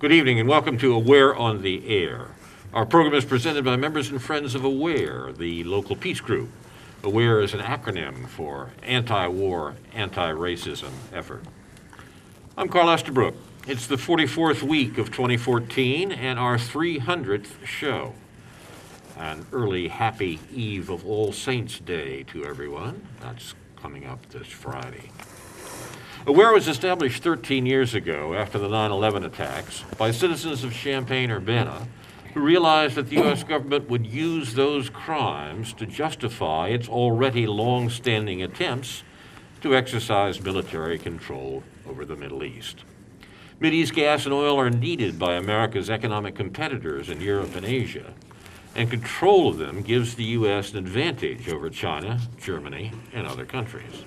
Good evening and welcome to Aware on the Air. Our program is presented by members and friends of AWARE, the local peace group. AWARE is an acronym for Anti-War, Anti-Racism Effort. I'm Carl Estabrook. It's the 44th week of 2014 and our 300th show. An early happy eve of All Saints' Day to everyone. That's coming up this Friday. AWARE was established 13 years ago after the 9/11 attacks by citizens of Champaign-Urbana who realized that the U.S. government would use those crimes to justify its already long-standing attempts to exercise military control over the Middle East. Mideast gas and oil are needed by America's economic competitors in Europe and Asia, and control of them gives the U.S. an advantage over China, Germany, and other countries.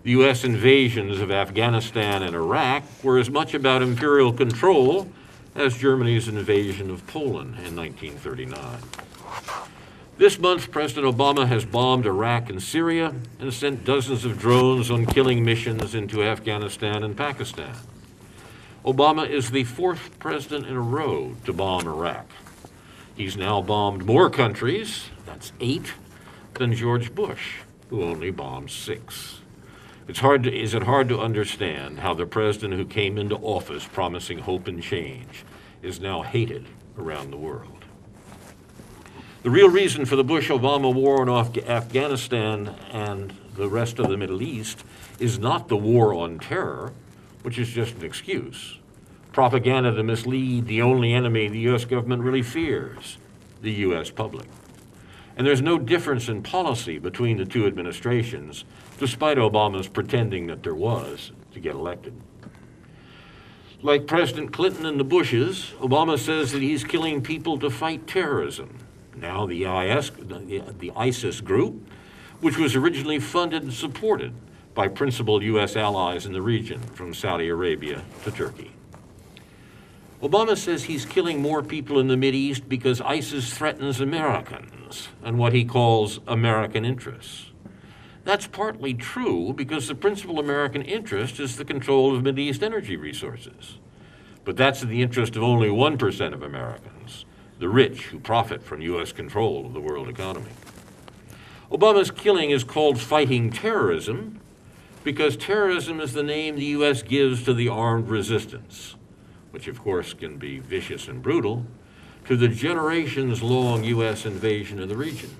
The U.S. invasions of Afghanistan and Iraq were as much about imperial control as Germany's invasion of Poland in 1939. This month, President Obama has bombed Iraq and Syria and sent dozens of drones on killing missions into Afghanistan and Pakistan. Obama is the fourth president in a row to bomb Iraq. He's now bombed more countries, that's 8, than George Bush, who only bombed 6. Is it hard to understand how the president who came into office promising hope and change is now hated around the world? The real reason for the Bush-Obama war on Afghanistan and the rest of the Middle East is not the war on terror, which is just an excuse. Propaganda to mislead the only enemy the U.S. government really fears, the U.S. public. And there's no difference in policy between the two administrations, despite Obama's pretending that there was to get elected. Like President Clinton and the Bushes, Obama says that he's killing people to fight terrorism. Now the ISIS group, which was originally funded and supported by principal U.S. allies in the region, from Saudi Arabia to Turkey. Obama says he's killing more people in the Mideast because ISIS threatens Americans and what he calls American interests. That's partly true because the principal American interest is the control of Mideast energy resources. But that's in the interest of only 1% of Americans, the rich who profit from U.S. control of the world economy. Obama's killing is called fighting terrorism because terrorism is the name the U.S. gives to the armed resistance, which of course can be vicious and brutal, to the generations-long U.S. invasion of the region.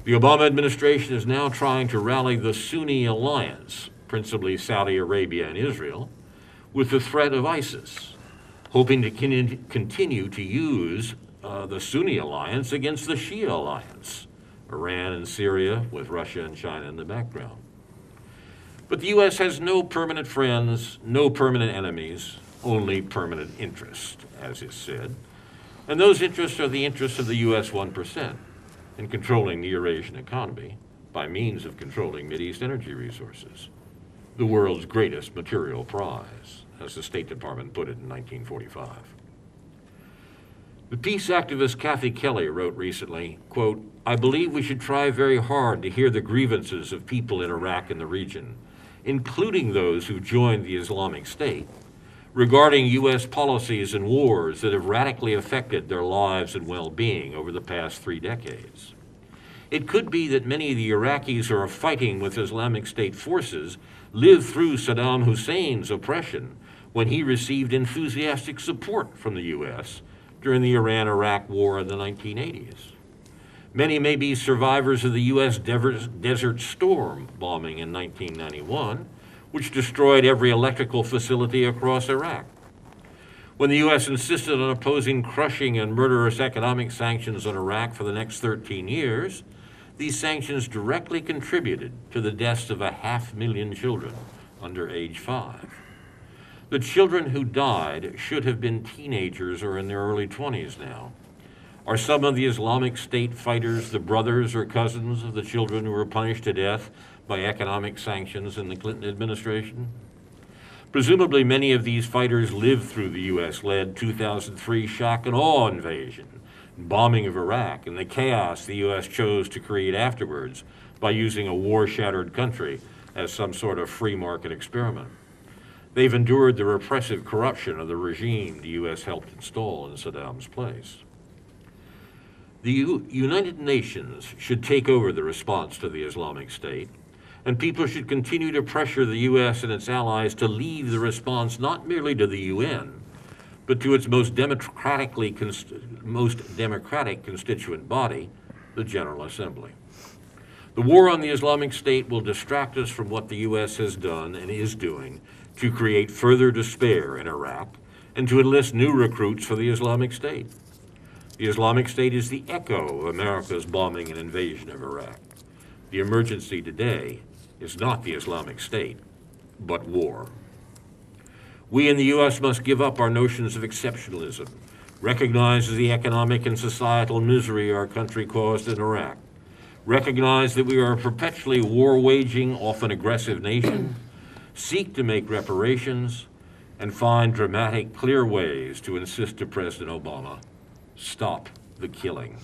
The Obama administration is now trying to rally the Sunni alliance, principally Saudi Arabia and Israel, with the threat of ISIS, hoping to continue to use the Sunni alliance against the Shia alliance, Iran and Syria, with Russia and China in the background. But the U.S. has no permanent friends, no permanent enemies, only permanent interests, as is said. And those interests are the interests of the U.S. 1% in controlling the Eurasian economy by means of controlling Mideast energy resources, the world's greatest material prize, as the State Department put it in 1945. The peace activist Kathy Kelly wrote recently, quote, "I believe we should try very hard to hear the grievances of people in Iraq and the region, including those who joined the Islamic State, regarding U.S. policies and wars that have radically affected their lives and well-being over the past 3 decades. It could be that many of the Iraqis who are fighting with Islamic State forces lived through Saddam Hussein's oppression when he received enthusiastic support from the U.S. during the Iran-Iraq War in the 1980s. Many may be survivors of the U.S. Desert Storm bombing in 1991, which destroyed every electrical facility across Iraq. When the U.S. insisted on opposing crushing and murderous economic sanctions on Iraq for the next 13 years, these sanctions directly contributed to the deaths of 500,000 children under age 5. The children who died should have been teenagers or in their early 20s now. Are some of the Islamic State fighters the brothers or cousins of the children who were punished to death by economic sanctions in the Clinton administration? Presumably many of these fighters lived through the U.S.-led 2003 shock and awe invasion, bombing of Iraq, and the chaos the U.S. chose to create afterwards by using a war-shattered country as some sort of free market experiment. They've endured the repressive corruption of the regime the U.S. helped install in Saddam's place. The United Nations should take over the response to the Islamic State, and people should continue to pressure the U.S. and its allies to leave the response not merely to the UN, but to its most democratic constituent body, the General Assembly. The war on the Islamic State will distract us from what the U.S. has done and is doing to create further despair in Iraq and to enlist new recruits for the Islamic State. The Islamic State is the echo of America's bombing and invasion of Iraq. The emergency today is not the Islamic State, but war. We in the U.S. must give up our notions of exceptionalism, recognize the economic and societal misery our country caused in Iraq, recognize that we are a perpetually war-waging, often aggressive nation, seek to make reparations, and find dramatic, clear ways to insist to President Obama, stop the killing.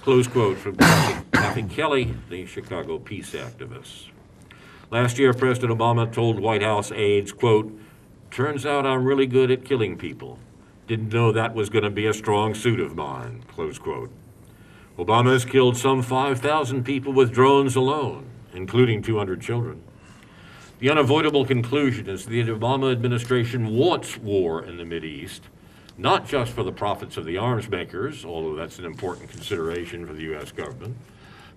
Close quote from Kathy Kelly, the Chicago peace activist. Last year, President Obama told White House aides, quote, "Turns out I'm really good at killing people. Didn't know that was going to be a strong suit of mine," close quote. Obama has killed some 5,000 people with drones alone, including 200 children. The unavoidable conclusion is the Obama administration wants war in the Mideast, not just for the profits of the arms makers, although that's an important consideration for the U.S. government,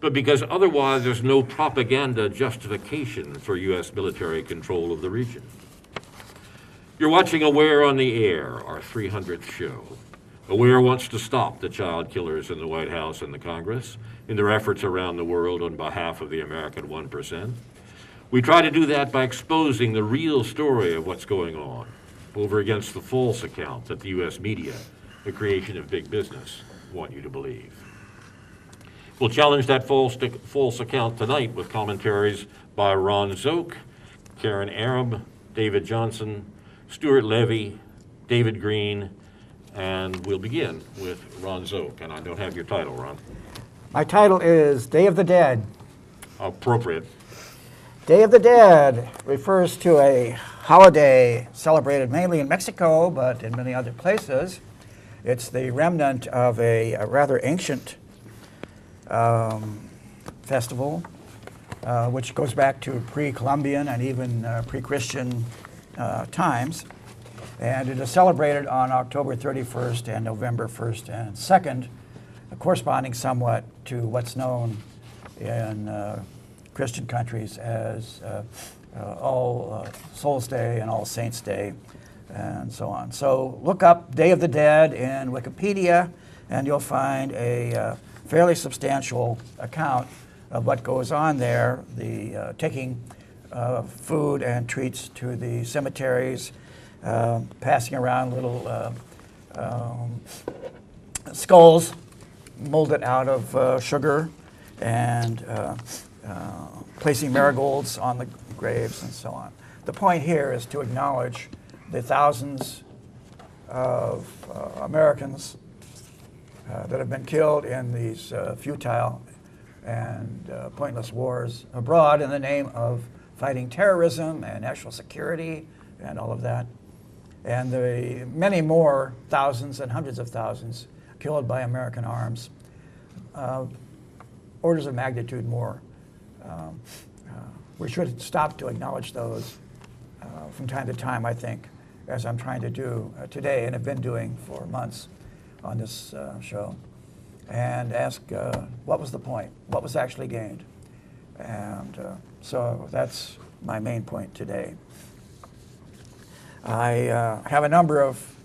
but because otherwise there's no propaganda justification for U.S. military control of the region. You're watching Aware on the Air, our 300th show. Aware wants to stop the child killers in the White House and the Congress in their efforts around the world on behalf of the American 1%. We try to do that by exposing the real story of what's going on over against the false account that the U.S. media, the creation of big business, want you to believe. We'll challenge that false account tonight with commentaries by Ron Zoke, Karen Arab, David Johnson, Stuart Levy, David Green, and we'll begin with Ron Zoke. And I don't have your title, Ron. My title is Day of the Dead. Appropriate. Day of the Dead refers to a holiday celebrated mainly in Mexico, but in many other places. It's the remnant of a rather ancient festival, which goes back to pre-Columbian and even pre-Christian times. And it is celebrated on October 31st and November 1st and 2nd, corresponding somewhat to what's known in Christian countries as All Souls Day and All Saints Day and so on. So look up Day of the Dead in Wikipedia and you'll find a fairly substantial account of what goes on there, the taking food and treats to the cemeteries, passing around little skulls molded out of sugar and placing marigolds on the graves and so on. The point here is to acknowledge the thousands of Americans that have been killed in these futile and pointless wars abroad in the name of fighting terrorism and national security and all of that. And the many more thousands and hundreds of thousands killed by American arms, orders of magnitude more. We should stop to acknowledge those from time to time, I think, as I'm trying to do today and have been doing for months on this show, and ask what was the point? What was actually gained? And so that's my main point today. I have a number of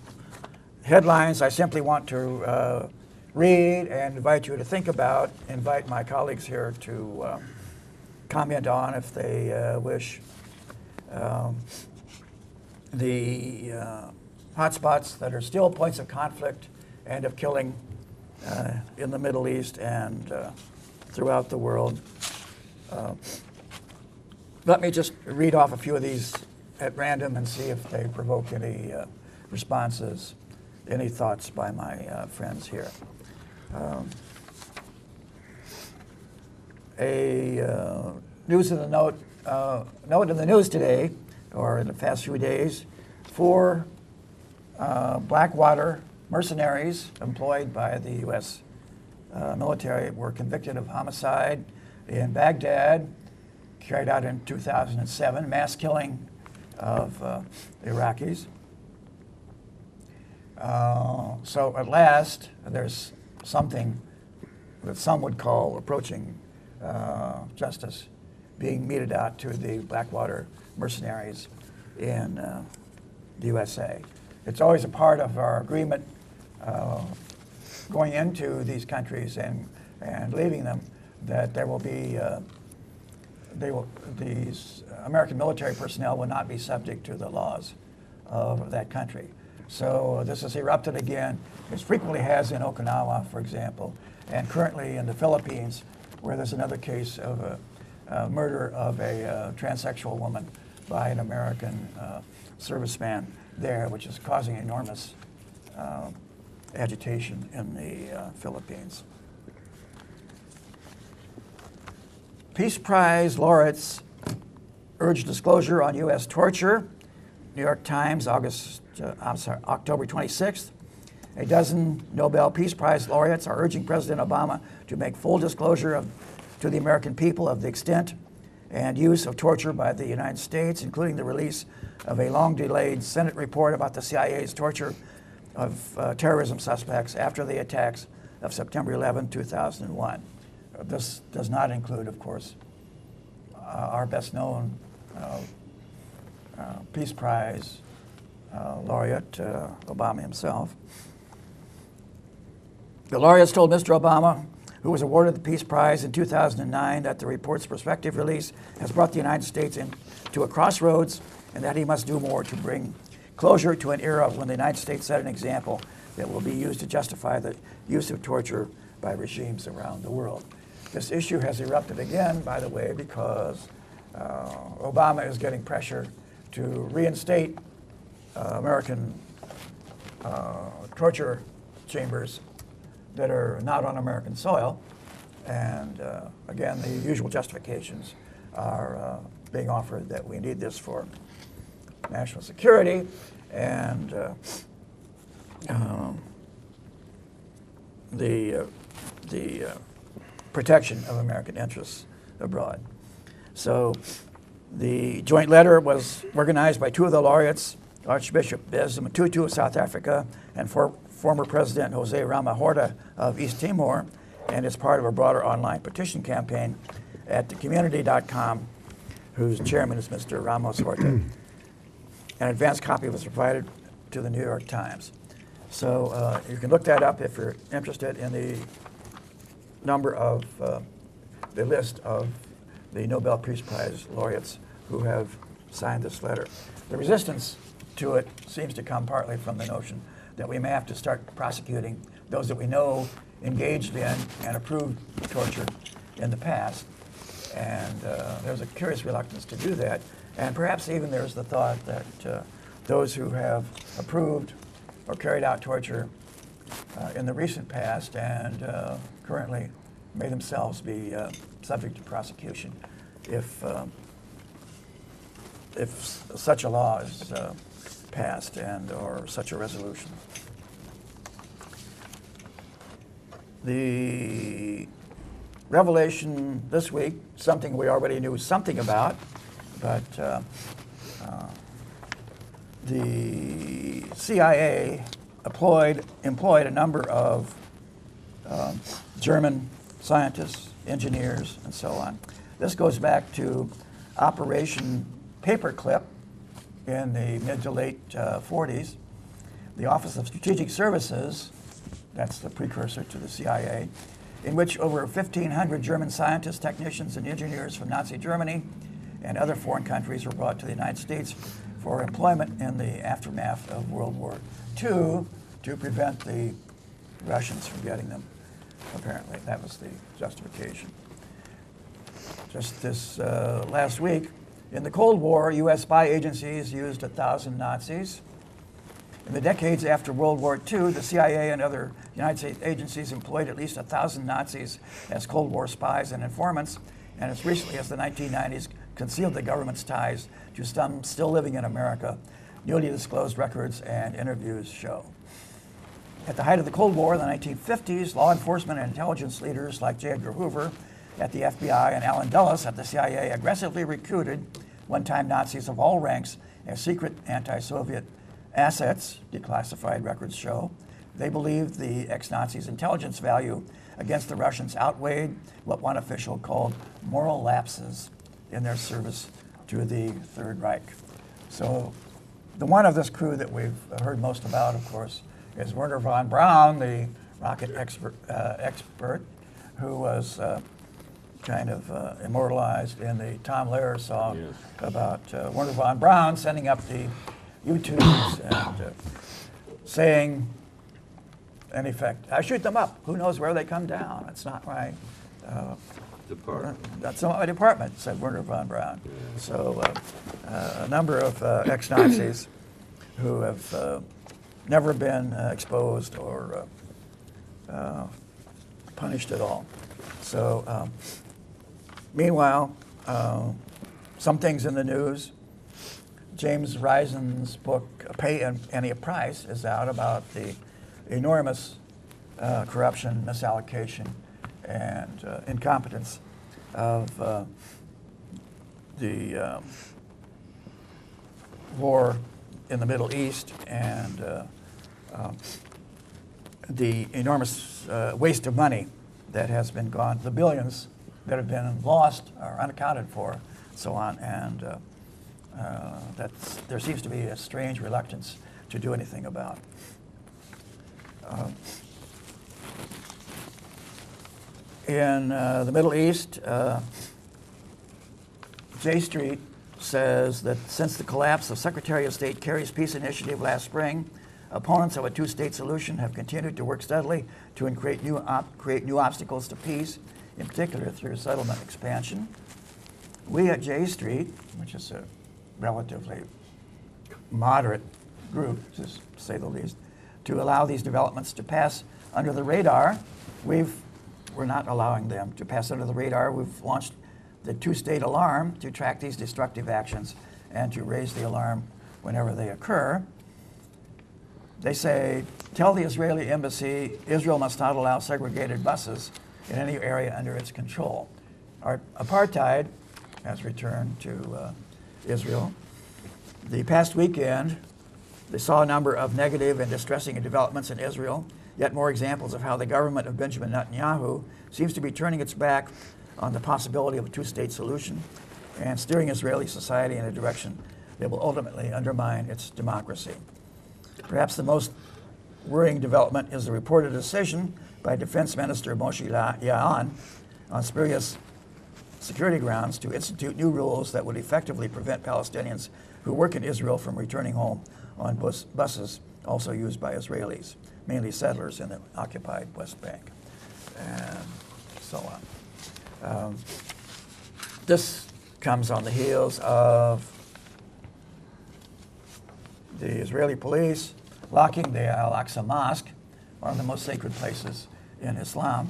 headlines I simply want to read and invite you to think about, invite my colleagues here to comment on if they wish. The hotspots that are still points of conflict and of killing in the Middle East and throughout the world. Let me just read off a few of these at random and see if they provoke any responses, any thoughts by my friends here. A news in the note in the news today or in the past few days, 4 Blackwater mercenaries employed by the U.S. Military were convicted of homicide in Baghdad, carried out in 2007, mass killing of Iraqis. So at last, there's something that some would call approaching justice being meted out to the Blackwater mercenaries in the USA. It's always a part of our agreement going into these countries and leaving them that there will be these American military personnel will not be subject to the laws of that country. So this has erupted again, as frequently has in Okinawa, for example, and currently in the Philippines, where there's another case of a murder of a transsexual woman by an American serviceman there, which is causing enormous agitation in the Philippines. Peace Prize laureates urge disclosure on U.S. torture. New York Times, October 26th. A dozen Nobel Peace Prize laureates are urging President Obama to make full disclosure to the American people of the extent and use of torture by the United States, including the release of a long-delayed Senate report about the CIA's torture of terrorism suspects after the attacks of September 11, 2001. This does not include, of course, our best-known Peace Prize laureate, Obama himself. The laureates told Mr. Obama, who was awarded the Peace Prize in 2009, that the report's prospective release has brought the United States into a crossroads and that he must do more to bring closure to an era when the United States set an example that will be used to justify the use of torture by regimes around the world. This issue has erupted again, by the way, because Obama is getting pressure to reinstate American torture chambers that are not on American soil. And again, the usual justifications are being offered that we need this for national security and the protection of American interests abroad. So the joint letter was organized by 2 of the laureates, Archbishop Desmond Tutu of South Africa and former President Jose Ramos Horta of East Timor, and it's part of a broader online petition campaign at thecommunity.com, whose chairman is Mr. Ramos Horta. An advance copy was provided to the New York Times. So you can look that up if you're interested in the number of the list of the Nobel Peace Prize laureates who have signed this letter. The resistance to it seems to come partly from the notion that we may have to start prosecuting those that we know engaged in and approved torture in the past. And there's a curious reluctance to do that. And perhaps even there's the thought that those who have approved or carried out torture in the recent past and currently may themselves be subject to prosecution if such a law is passed and or such a resolution. The revelation this week, something we already knew something about, but the CIA employed a number of German scientists, engineers, and so on. This goes back to Operation Paperclip in the mid to late 40s. The Office of Strategic Services, that's the precursor to the CIA, in which over 1,500 German scientists, technicians, and engineers from Nazi Germany and other foreign countries were brought to the United States for employment in the aftermath of World War II to prevent the Russians from getting them, apparently. That was the justification. Just this last week, in the Cold War, U.S. spy agencies used 1,000 Nazis. In the decades after World War II, the CIA and other United States agencies employed at least 1,000 Nazis as Cold War spies and informants, and as recently as the 1990s, concealed the government's ties to some still living in America, newly disclosed records and interviews show. At the height of the Cold War in the 1950s, law enforcement and intelligence leaders like J. Edgar Hoover at the FBI and Allen Dulles at the CIA aggressively recruited one-time Nazis of all ranks as secret anti-Soviet assets, declassified records show. They believed the ex-Nazis' intelligence value against the Russians outweighed what one official called moral lapses in their service to the Third Reich. So the one of this crew that we've heard most about, of course, is Wernher von Braun, the rocket expert who was kind of immortalized in the Tom Lehrer song about Wernher von Braun sending up the U-2s and saying, in effect, I shoot them up. Who knows where they come down? It's not my department. That's not my department, said Wernher von Braun. So a number of ex-Nazis who have never been exposed or punished at all. So meanwhile, some things in the news. James Risen's book, Pay Any Price, is out about the enormous corruption, misallocation, and incompetence of the war in the Middle East and the enormous waste of money that has been gone, the billions that have been lost or unaccounted for, so on, and there seems to be a strange reluctance to do anything about. In the Middle East, J Street says that since the collapse of Secretary of State Kerry's peace initiative last spring, opponents of a two-state solution have continued to work steadily to create new obstacles to peace, in particular through settlement expansion. We at J Street, which is a relatively moderate group, to say the least, to allow these developments to pass under the radar. We're not allowing them to pass under the radar. We've launched the two-state alarm to track these destructive actions and to raise the alarm whenever they occur. They say, tell the Israeli embassy Israel must not allow segregated buses in any area under its control. Apartheid has returned to Israel. The past weekend, they saw a number of negative and distressing developments in Israel, yet more examples of how the government of Benjamin Netanyahu seems to be turning its back on the possibility of a two-state solution and steering Israeli society in a direction that will ultimately undermine its democracy. Perhaps the most worrying development is the reported decision by Defense Minister Moshe Ya'an on spurious security grounds to institute new rules that would effectively prevent Palestinians who work in Israel from returning home on buses also used by Israelis, mainly settlers in the occupied West Bank, and so on. This comes on the heels of the Israeli police locking the Al-Aqsa Mosque, one of the most sacred places in Islam.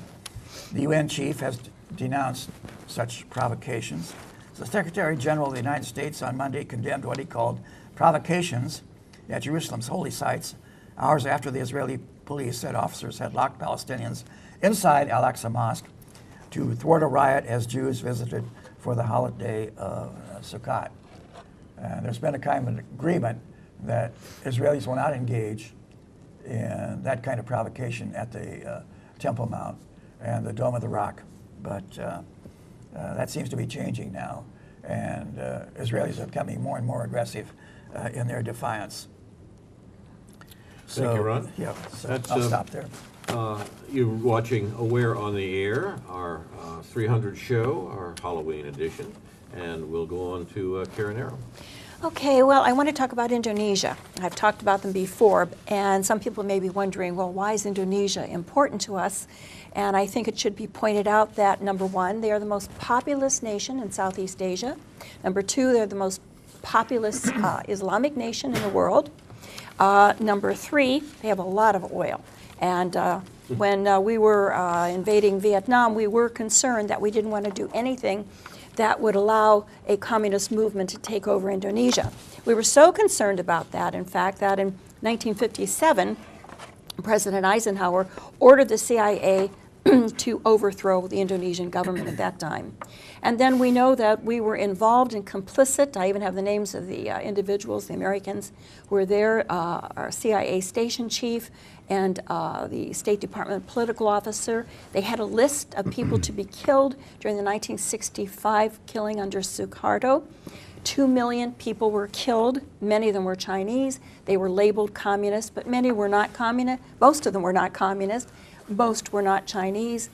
The UN chief has denounced such provocations. The Secretary General of the United States on Monday condemned what he called provocations at Jerusalem's holy sites, hours after the Israeli police said officers had locked Palestinians inside Al-Aqsa Mosque to thwart a riot as Jews visited for the holiday of Sukkot. There's been a kind of agreement that Israelis will not engage in that kind of provocation at the Temple Mount and the Dome of the Rock, but that seems to be changing now, and Israelis are becoming more and more aggressive in their defiance. Thank you, Ron. Yeah, so I'll stop there. You're watching Aware on the Air, our 300 show, our Halloween edition, and we'll go on to Karen Arrow. Okay, well, I want to talk about Indonesia. I've talked about them before, and some people may be wondering, well, why is Indonesia important to us? And I think it should be pointed out that, number one, they are the most populous nation in Southeast Asia. Number two, they're the most populous Islamic nation in the world. Number three, they have a lot of oil. And when we were invading Vietnam, we were concerned that we didn't want to do anything that would allow a communist movement to take over Indonesia. We were so concerned about that, in fact, that in 1957, President Eisenhower ordered the CIA to overthrow the Indonesian government at that time. And then we know that we were involved and complicit. I even have the names of the individuals, the Americans who were there, our CIA station chief and the State Department political officer. They had a list of people to be killed during the 1965 killing under Suharto. 2 million people were killed. Many of them were Chinese. They were labeled communist, but many were not communist. Most of them were not communist. Most were not Chinese.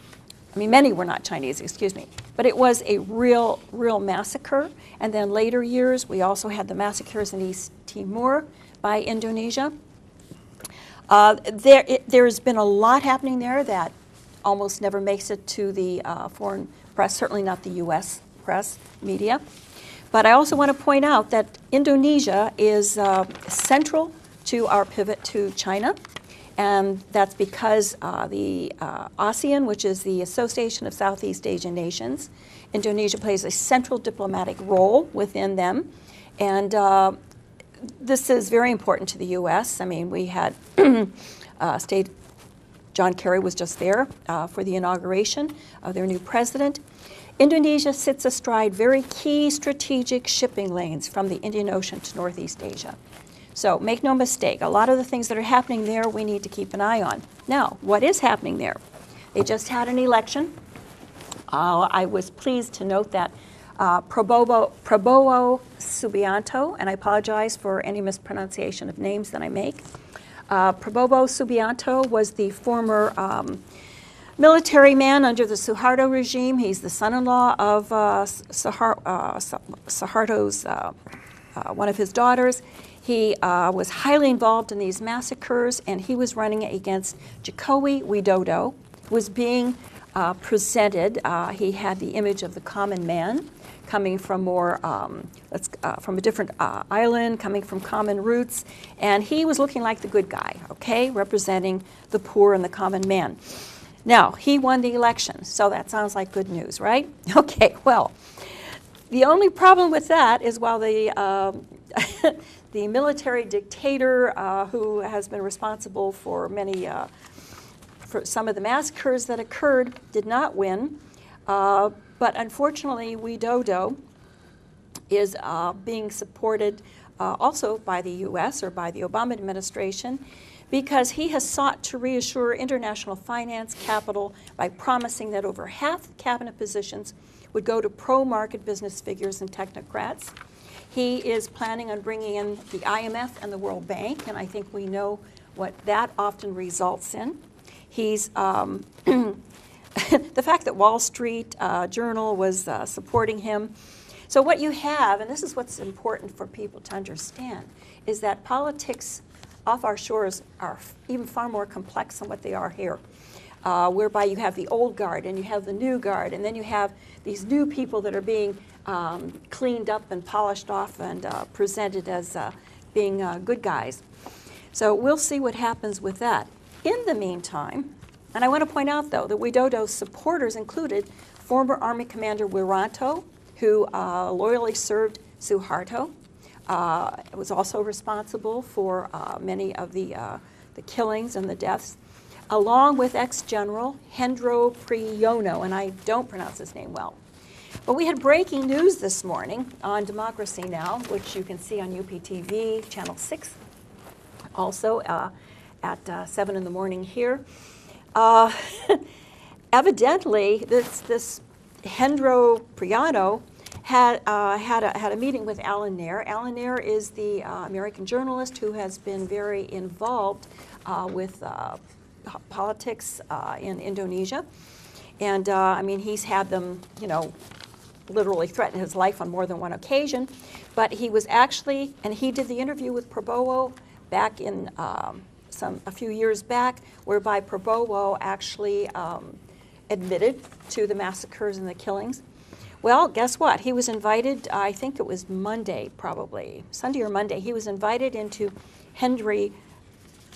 I mean, many were not Chinese, excuse me. But it was a real massacre. And then later years, we also had the massacres in East Timor by Indonesia. There's been a lot happening there that almost never makes it to the foreign press, certainly not the U.S. press, media. But I also want to point out that Indonesia is central to our pivot to China. And that's because the ASEAN, which is the Association of Southeast Asian Nations, Indonesia plays a central diplomatic role within them. And this is very important to the U.S. I mean, we had John Kerry was just there for the inauguration of their new president. Indonesia sits astride very key strategic shipping lanes from the Indian Ocean to Northeast Asia. So make no mistake, a lot of the things that are happening there we need to keep an eye on. Now, what is happening there? They just had an election. I was pleased to note that Prabowo Subianto, and I apologize for any mispronunciation of names that I make. Prabowo Subianto was the former military man under the Suharto regime. He's the son-in-law of Suharto's, one of his daughters. He was highly involved in these massacres, and he was running against Jokowi Widodo, who was being presented. He had the image of the common man, coming from more, from a different island, coming from common roots, and he was looking like the good guy, okay, representing the poor and the common man. Now, he won the election, so that sounds like good news, right? Okay, well, the only problem with that is while the the military dictator who has been responsible for many, for some of the massacres that occurred did not win. But unfortunately, Widodo is being supported also by the U.S. or by the Obama administration because he has sought to reassure international finance capital by promising that over half the cabinet positions would go to pro-market business figures and technocrats. He is planning on bringing in the IMF and the World Bank, and I think we know what that often results in. He's the fact that Wall Street Journal was supporting him. So what you have, and this is what's important for people to understand, is that politics off our shores are even far more complex than what they are here, whereby you have the old guard and you have the new guard, and then you have these new people that are being cleaned up and polished off and presented as being good guys. So we'll see what happens with that. In the meantime, and I want to point out, though, that Widodo's supporters included former Army Commander Wiranto, who loyally served Suharto, was also responsible for many of the killings and the deaths, along with ex-General Hendro Priyono, and I don't pronounce his name well. But we had breaking news this morning on Democracy Now!, which you can see on UPTV, Channel 6, also at 7 in the morning here. Evidently, this Hendro Priyono had a meeting with Alan Nair. Alan Nair is the American journalist who has been very involved with politics in Indonesia. And I mean, he's had them, you know, literally threaten his life on more than one occasion. But he was actually, and he did the interview with Prabowo back in a few years back, whereby Prabowo actually admitted to the massacres and the killings. Well, guess what? He was invited, I think it was Monday probably, Sunday or Monday, he was invited into Hendry,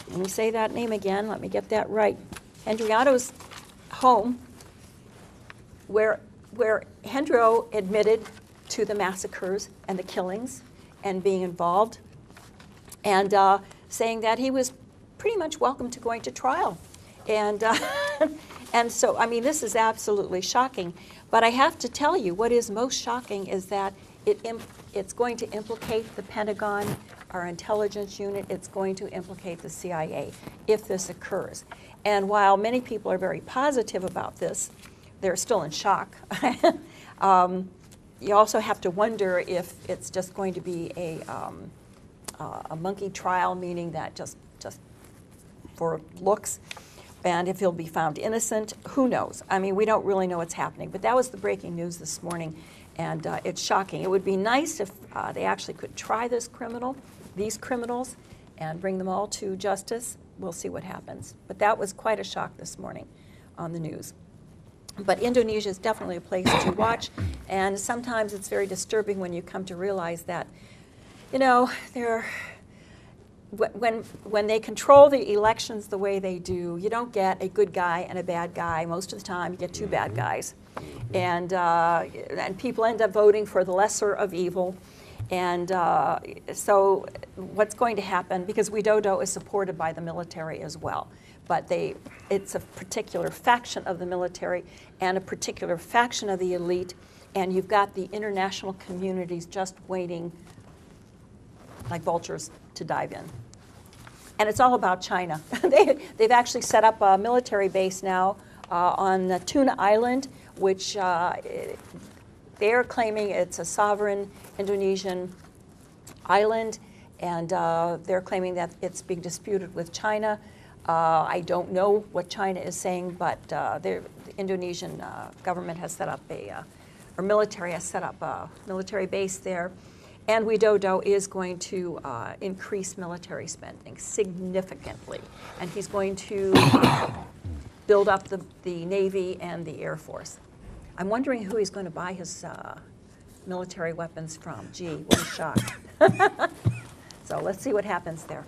let me say that name again, let me get that right, Hendriato's home, where where Hendro admitted to the massacres and the killings and being involved, and saying that he was pretty much welcome to going to trial. And, and so, I mean, this is absolutely shocking. But I have to tell you, what is most shocking is that it's going to implicate the Pentagon, our intelligence unit. It's going to implicate the CIA if this occurs. And while many people are very positive about this, they're still in shock. You also have to wonder if it's just going to be a monkey trial, meaning that just for looks, and if he'll be found innocent, who knows? I mean, we don't really know what's happening, but that was the breaking news this morning, and it's shocking. It would be nice if they actually could try these criminals, and bring them all to justice. We'll see what happens. But that was quite a shock this morning on the news. But Indonesia is definitely a place to watch, and sometimes it's very disturbing when you come to realize that, you know, when they control the elections the way they do, you don't get a good guy and a bad guy. Most of the time, you get two bad guys, and people end up voting for the lesser of evil. And so what's going to happen, because Widodo is supported by the military as well, but it's a particular faction of the military and a particular faction of the elite, and you've got the international communities just waiting like vultures to dive in. And it's all about China. They've actually set up a military base now on Tuna Island, which they're claiming it's a sovereign Indonesian island, and they're claiming that it's being disputed with China. I don't know what China is saying, but the Indonesian government has set up or military has set up a military base there. And Widodo is going to increase military spending significantly. And he's going to build up the Navy and the Air Force. I'm wondering who he's going to buy his military weapons from. Gee, what a shock. So let's see what happens there.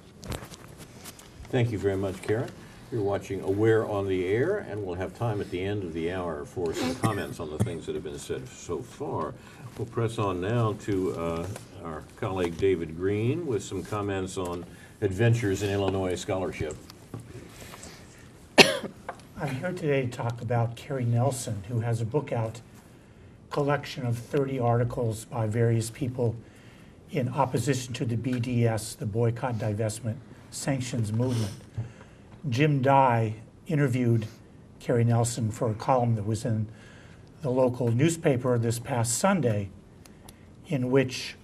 Thank you very much, Karen. You're watching Aware on the Air, and we'll have time at the end of the hour for some comments on the things that have been said so far. We'll press on now to our colleague David Green with some comments on Adventures in Illinois Scholarship. I'm here today to talk about Carrie Nelson, who has a book out, collection of 30 articles by various people in opposition to the BDS, the Boycott, Divestment, Sanctions Movement. Jim Dye interviewed Carrie Nelson for a column that was in the local newspaper this past Sunday, in which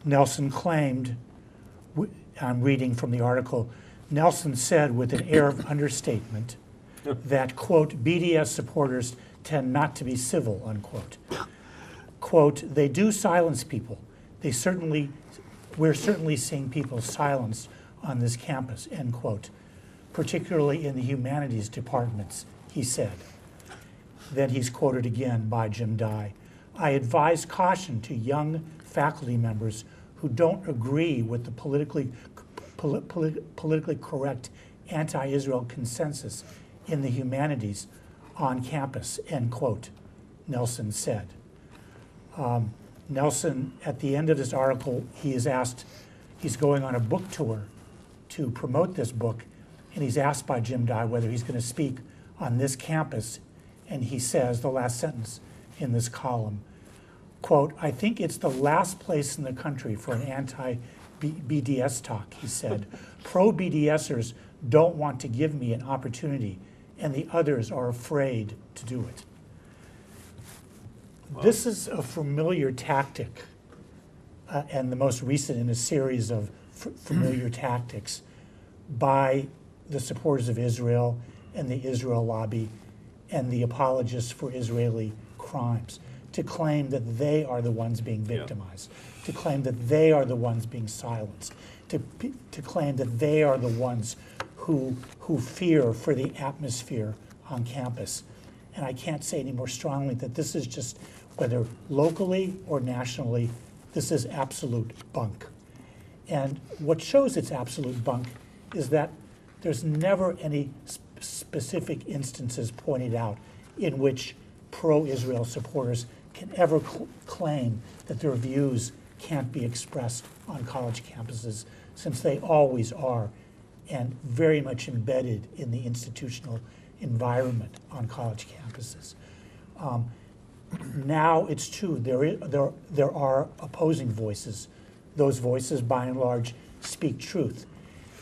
Nelson claimed, I'm reading from the article, Nelson said with an air of understatement that, quote, BDS supporters tend not to be civil, unquote. Quote, they do silence people. We're certainly seeing people silenced on this campus, end quote, particularly in the humanities departments, he said. Then he's quoted again by Jim Dye. I advise caution to young faculty members who don't agree with the politically correct anti-Israel consensus in the humanities on campus, end quote, Nelson said. Nelson, at the end of this article, he is asked, he's going on a book tour to promote this book, and he's asked by Jim Dye whether he's going to speak on this campus, and he says, the last sentence in this column, quote, I think it's the last place in the country for an anti-BDS talk, he said. Pro-BDSers don't want to give me an opportunity, and the others are afraid to do it. Wow. This is a familiar tactic, and the most recent in a series of familiar tactics by the supporters of Israel and the Israel lobby and the apologists for Israeli crimes, to claim that they are the ones being victimized, to claim that they are the ones being silenced, to claim that they are the ones who fear for the atmosphere on campus. And I can't say any more strongly that this is just, whether locally or nationally, this is absolute bunk. And what shows it's absolute bunk is that there's never any specific instances pointed out in which pro-Israel supporters can ever claim that their views can't be expressed on college campuses, since they always are, and very much embedded in the institutional environment on college campuses. Now it's true, there are opposing voices. Those voices, by and large, speak truth.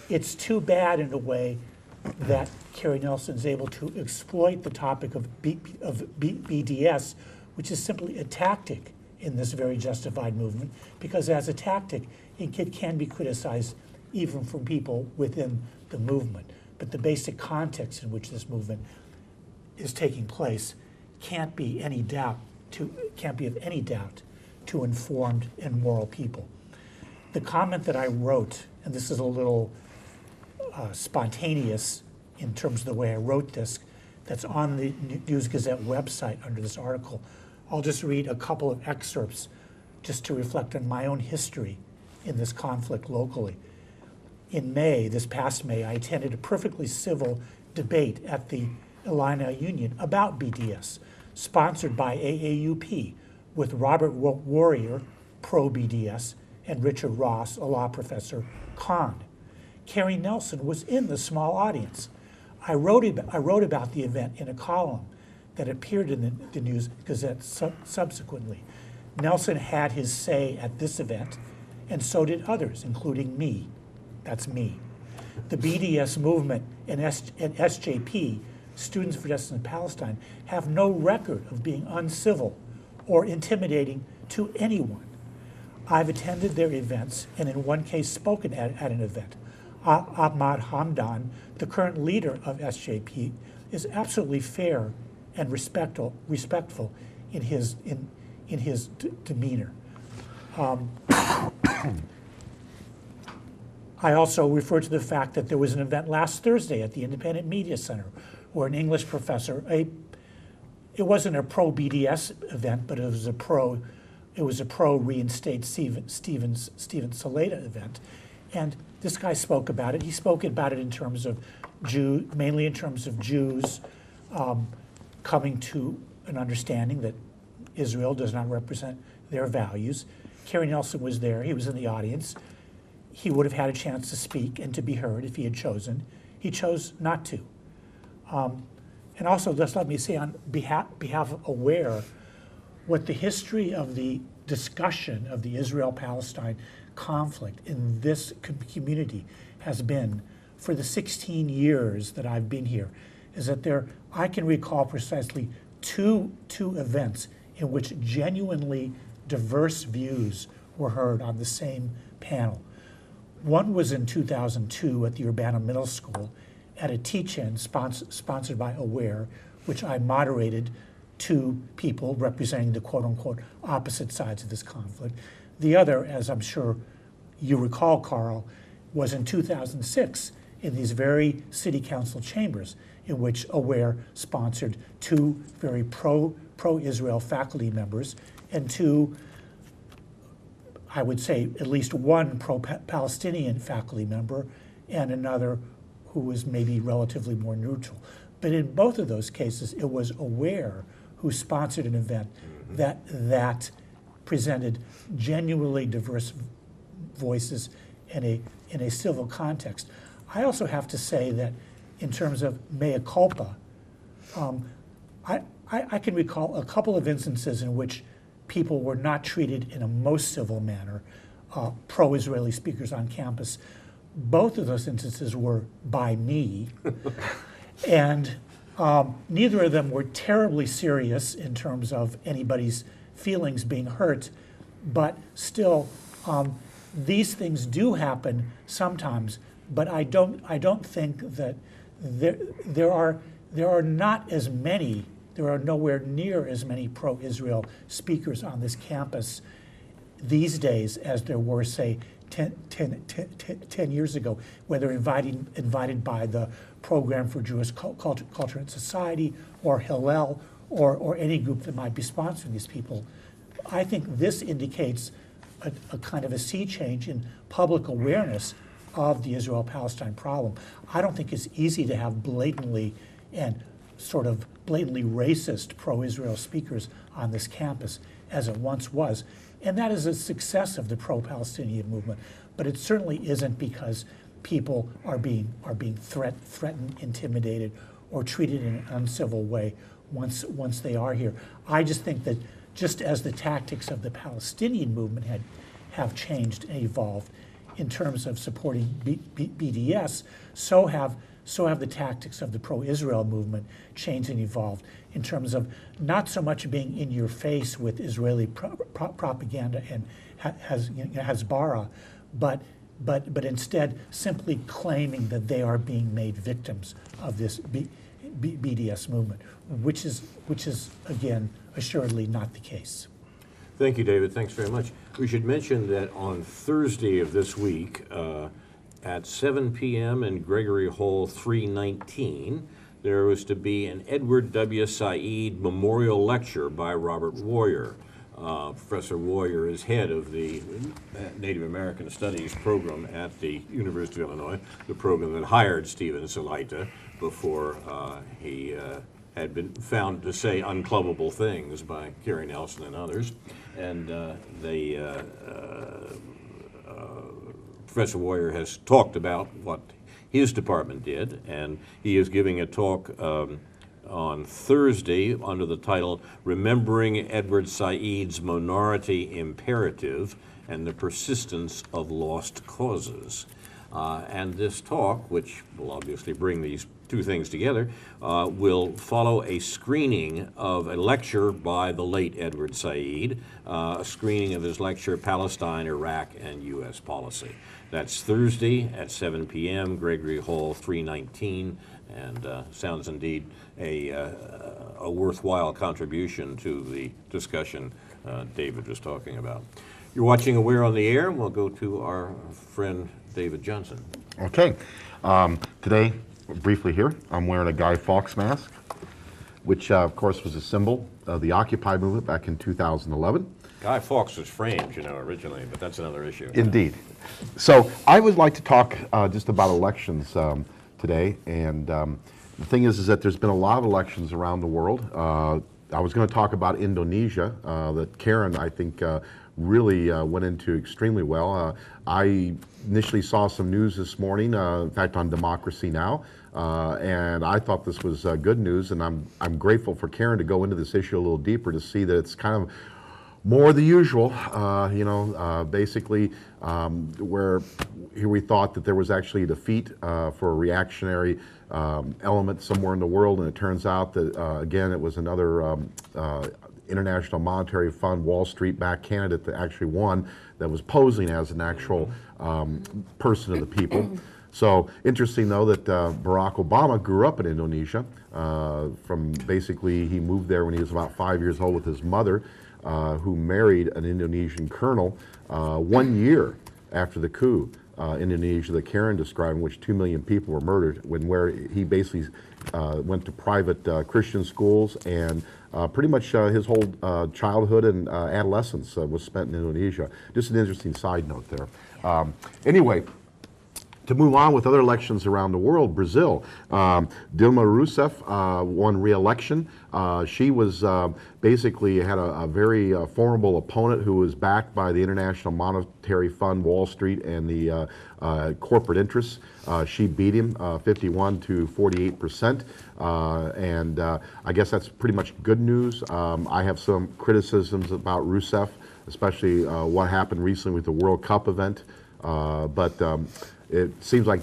It's too bad, in a way, that Carrie Nelson is able to exploit the topic of BDS, which is simply a tactic in this very justified movement, because as a tactic, it can be criticized even from people within the movement. But the basic context in which this movement is taking place can't be of any doubt to informed and moral people. The comment that I wrote, and this is a little spontaneous in terms of the way I wrote this, that's on the News Gazette website under this article. I'll just read a couple of excerpts just to reflect on my own history in this conflict locally. In May, this past May, I attended a perfectly civil debate at the Illini Union about BDS, sponsored by AAUP, with Robert Warrior, pro-BDS, and Richard Ross, a law professor, con. Carrie Nelson was in the small audience. I wrote about the event in a column that appeared in the News Gazette subsequently. Nelson had his say at this event, and so did others, including me. That's me. The BDS movement and SJP, Students for Justice in Palestine, have no record of being uncivil or intimidating to anyone. I've attended their events, and in one case spoken at an event. Ahmad Hamdan, the current leader of SJP, is absolutely fair and respectful in his demeanor. I also refer to the fact that there was an event last Thursday at the Independent Media Center where an English professor, it wasn't a pro-BDS event, but it was a pro reinstate Steven Saleta event. And this guy spoke about it. He spoke about it in terms of mainly in terms of Jews coming to an understanding that Israel does not represent their values. Carrie Nelson was there. He was in the audience. He would have had a chance to speak and to be heard if he had chosen. He chose not to. And also, just let me say on behalf of AWARE, what the history of the discussion of the Israel-Palestine conflict in this community has been for the 16 years that I've been here, is that I can recall precisely two events in which genuinely diverse views were heard on the same panel. One was in 2002 at the Urbana Middle School at a teach-in sponsored by AWARE, which I moderated two people representing the quote-unquote opposite sides of this conflict. The other, as I'm sure you recall, Carl, was in 2006 in these very city council chambers in which AWARE sponsored two very pro-Israel faculty members and two, I would say at least one pro-Palestinian faculty member and another who was maybe relatively more neutral. But in both of those cases, it was AWARE who sponsored an event that presented genuinely diverse voices in a civil context. I also have to say that in terms of mea culpa, I can recall a couple of instances in which people were not treated in a most civil manner, pro-Israeli speakers on campus. Both of those instances were by me, and neither of them were terribly serious in terms of anybody's feelings being hurt, but still, these things do happen sometimes. But I don't think that there are not as many. There are nowhere near as many pro-Israel speakers on this campus these days as there were, say, 10 years ago, whether invited by the Program for Jewish Culture and Society or Hillel or any group that might be sponsoring these people. I think this indicates a kind of a sea change in public awareness of the Israel-Palestine problem. I don't think it's easy to have blatantly blatantly racist pro-Israel speakers on this campus as it once was. And that is a success of the pro-Palestinian movement. But it certainly isn't because people are being threatened, intimidated, or treated in an uncivil way once they are here. I just think that just as the tactics of the Palestinian movement have changed and evolved in terms of supporting BDS, so have the tactics of the pro-Israel movement changed and evolved in terms of not so much being in your face with Israeli propaganda and Hezbollah, but instead simply claiming that they are being made victims of this BDS movement, which is again assuredly not the case. Thank you, David. Thanks very much. We should mention that on Thursday of this week, at 7 p.m. in Gregory Hall 319, there was to be an Edward W. Said Memorial Lecture by Robert Warrior. Professor Warrior is head of the Native American Studies program at the University of Illinois, the program that hired Stephen Salaita before he had been found to say unclubbable things by Kerry Nelson and others. And Professor Warrior has talked about what his department did, and he is giving a talk on Thursday under the title Remembering Edward Said's Minority Imperative and the Persistence of Lost Causes. And this talk, which will obviously bring these two things together, will follow a screening of a lecture by the late Edward Said, a screening of his lecture, Palestine, Iraq, and U.S. Policy. That's Thursday at 7 p.m., Gregory Hall 319, and sounds indeed a worthwhile contribution to the discussion David was talking about. You're watching Aware on the Air, and we'll go to our friend David Johnson. Okay. Today, briefly here, I'm wearing a Guy Fawkes mask, which of course was a symbol of the Occupy movement back in 2011. Guy Fawkes was framed, originally, but that's another issue. Indeed. So I would like to talk just about elections today, and the thing is that there's been a lot of elections around the world. I was going to talk about Indonesia, that Karen, I think, really went into extremely well. I initially saw some news this morning, in fact, on Democracy Now!, and I thought this was good news, and I'm grateful for Karen to go into this issue a little deeper to see that it's kind of more the usual, basically where here we thought that there was actually a defeat for a reactionary element somewhere in the world, and it turns out that, again, it was another International Monetary Fund, Wall Street-backed candidate that actually won, that was posing as an actual person of the people. So interesting, though, that Barack Obama grew up in Indonesia. From basically, he moved there when he was about 5 years old with his mother, who married an Indonesian colonel 1 year after the coup in Indonesia that Karen described, in which 2 million people were murdered, where he basically went to private Christian schools, and pretty much his whole childhood and adolescence was spent in Indonesia. Just an interesting side note there. Anyway, to move on with other elections around the world, Brazil, Dilma Rousseff won re-election. She was basically had a very formidable opponent who was backed by the International Monetary Fund, Wall Street, and the corporate interests. She beat him 51 to 48%, and I guess that's pretty much good news. I have some criticisms about Rousseff, especially what happened recently with the World Cup event, but it seems like,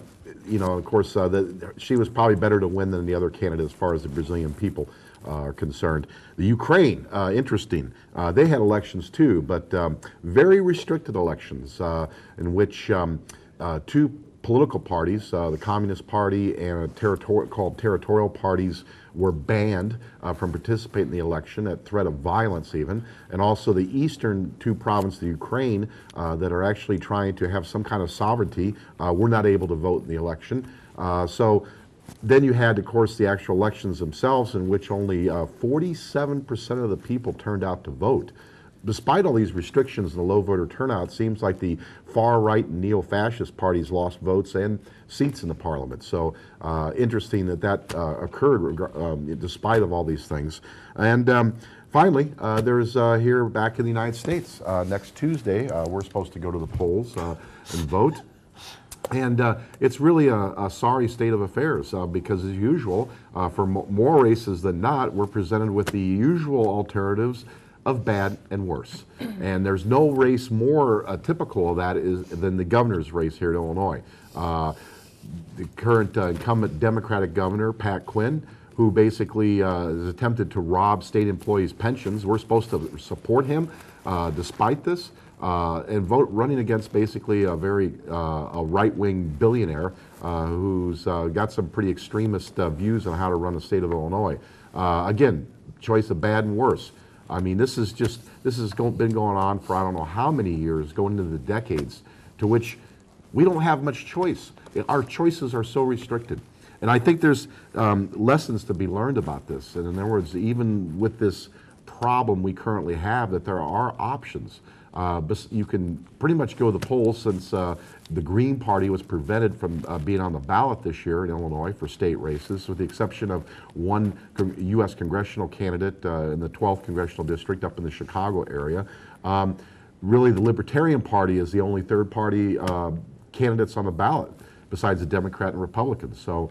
of course, that she was probably better to win than the other candidate as far as the Brazilian people are concerned. The Ukraine, interesting. They had elections too, but very restricted elections in which two political parties, the Communist Party and a territorial parties, were banned from participating in the election at threat of violence even, and also the eastern two provinces of Ukraine that are actually trying to have some kind of sovereignty were not able to vote in the election. So then you had, of course, the actual elections themselves, in which only 47% of the people turned out to vote. despite all these restrictions and the low voter turnout, it seems like the far-right and neo-fascist parties lost votes and seats in the parliament. So interesting that occurred despite of all these things. And finally, there's here back in the United States, next Tuesday, we're supposed to go to the polls and vote. And it's really a sorry state of affairs because, as usual, for more races than not, we're presented with the usual alternatives of bad and worse. And there's no race more typical of that than the governor's race here in Illinois. The current incumbent Democratic governor, Pat Quinn, who basically has attempted to rob state employees' pensions. We're supposed to support him despite this. And running against basically a very right-wing billionaire who's got some pretty extremist views on how to run the state of Illinois. Again, choice of bad and worse. I mean, this has been going on for I don't know how many years, going into the decades, to which we don't have much choice. Our choices are so restricted. And I think there's lessons to be learned about this. And in other words, even with this problem we currently have, that there are options. You can pretty much go to the polls since the Green Party was prevented from being on the ballot this year in Illinois for state races, with the exception of one U.S. congressional candidate in the 12th congressional district up in the Chicago area. Really, the Libertarian Party is the only third-party candidates on the ballot besides the Democrat and Republicans. So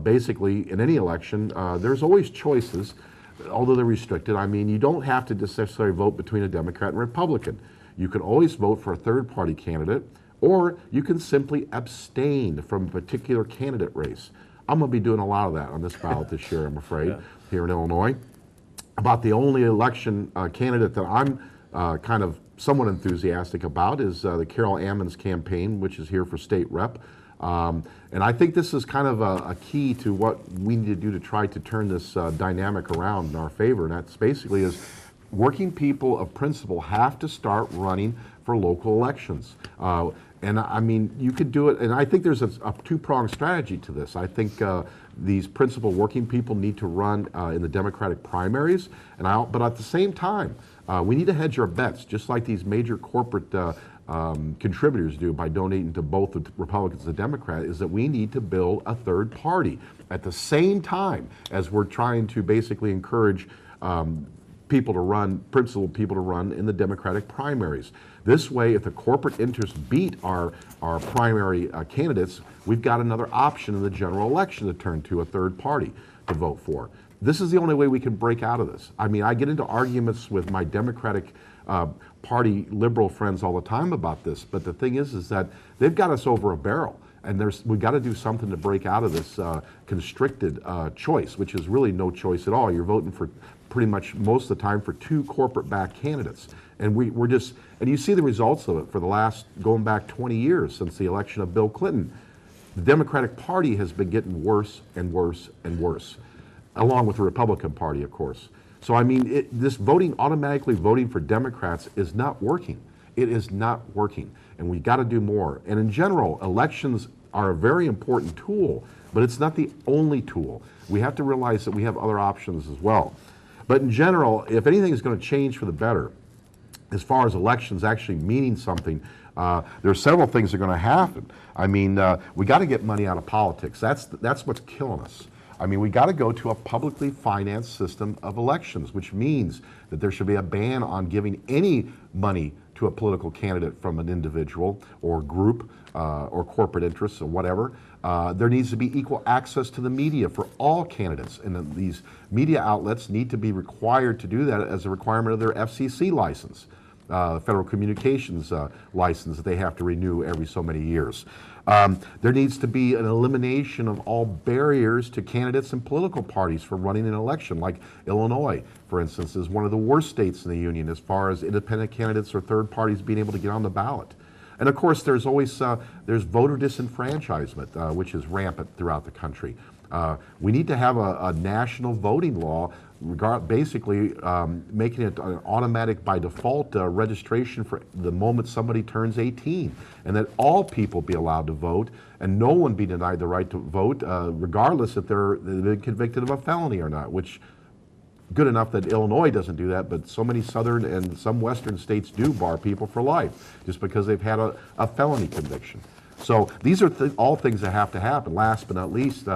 basically, in any election, there's always choices, although they're restricted. I mean, you don't have to necessarily vote between a Democrat and Republican. You can always vote for a third-party candidate, or you can simply abstain from a particular candidate race. I'm going to be doing a lot of that on this ballot this year, I'm afraid, here in Illinois. About the only election candidate that I'm kind of somewhat enthusiastic about is the Carol Ammons campaign, which is here for state rep. And I think this is kind of a key to what we need to do to try to turn this dynamic around in our favor. And that's basically is working people of principle have to start running for local elections. And I mean, you could do it, and I think there's a two-pronged strategy to this. I think these principled working people need to run in the Democratic primaries, but at the same time, we need to hedge our bets, just like these major corporate contributors do by donating to both the Republicans and the Democrats, is that we need to build a third party at the same time as we're trying to basically encourage principled people to run in the Democratic primaries. This way, if the corporate interests beat our primary candidates, we've got another option in the general election to turn to a third party to vote for. This is the only way we can break out of this. I mean, I get into arguments with my Democratic Party liberal friends all the time about this, but the thing is that they've got us over a barrel, and we've got to do something to break out of this constricted choice, which is really no choice at all. You're voting for pretty much most of the time for two corporate-backed candidates, and and you see the results of it for the last, going back 20 years since the election of Bill Clinton. The Democratic Party has been getting worse and worse and worse, along with the Republican Party, of course. So I mean, this automatically voting for Democrats is not working. It is not working, and we got to do more. And in general, elections are a very important tool, but it's not the only tool. We have to realize that we have other options as well. But in general, if anything is going to change for the better, as far as elections actually meaning something, there are several things that are going to happen. I mean, we got to get money out of politics. That's what's killing us. I mean, we got to go to a publicly financed system of elections, which means that there should be a ban on giving any money to a political candidate from an individual or group or corporate interests or whatever. There needs to be equal access to the media for all candidates, and these media outlets need to be required to do that as a requirement of their FCC license, Federal Communications license that they have to renew every so many years. There needs to be an elimination of all barriers to candidates and political parties for running an election, like Illinois, for instance, is one of the worst states in the union as far as independent candidates or third parties being able to get on the ballot. And of course, there's always there's voter disenfranchisement, which is rampant throughout the country. We need to have a national voting law, basically making it an automatic by default registration for the moment somebody turns 18, and that all people be allowed to vote, and no one be denied the right to vote, regardless if they've been convicted of a felony or not, which good enough that Illinois doesn't do that, but so many southern and some western states do bar people for life just because they've had a felony conviction. So these are all things that have to happen. Last but not least,